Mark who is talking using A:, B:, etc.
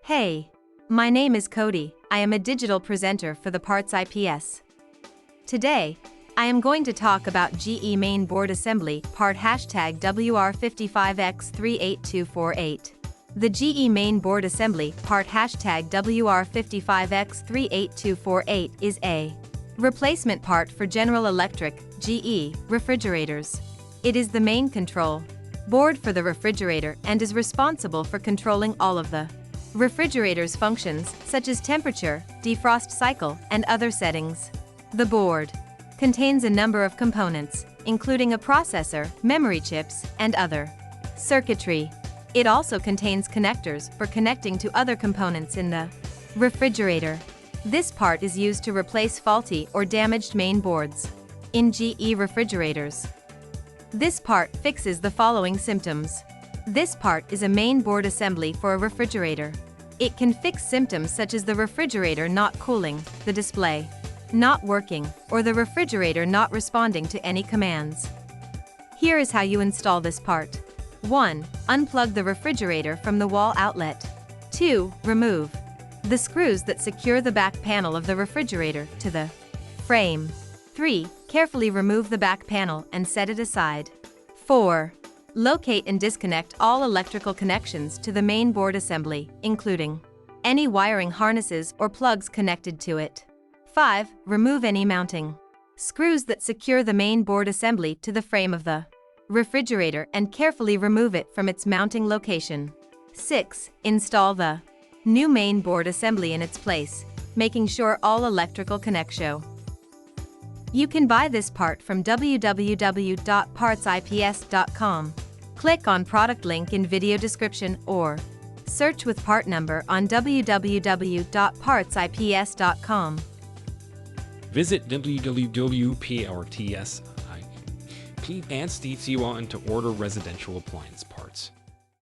A: Hey, my name is Cody. I am a digital presenter for the PartsIPS. Today, I am going to talk about GE main board assembly part #WR55X38248. The GE main board assembly part #WR55X38248 is a replacement part for General Electric (GE) refrigerators. It is the main control board for the refrigerator and is responsible for controlling all of the refrigerator's functions, such as temperature, defrost cycle, and other settings. The board contains a number of components, including a processor, memory chips, and other circuitry. It also contains connectors for connecting to other components in the refrigerator. This part is used to replace faulty or damaged main boards in GE refrigerators. This part fixes the following symptoms. This part is a main board assembly for a refrigerator. It can fix symptoms such as the refrigerator not cooling, the display not working, or the refrigerator not responding to any commands. Here is how you install this part. 1. Unplug the refrigerator from the wall outlet. 2. Remove the screws that secure the back panel of the refrigerator to the frame. 3. Carefully remove the back panel and set it aside. 4. Locate and disconnect all electrical connections to the main board assembly, including any wiring harnesses or plugs connected to it. 5. Remove any mounting screws that secure the main board assembly to the frame of the refrigerator and carefully remove it from its mounting location. 6. Install the new main board assembly in its place, making sure all electrical connections show. You can buy this part from www.partsips.com. Click on product link in video description or search with part number on www.partsips.com.
B: Visit www.parts.ip and see if you want to order residential appliance parts.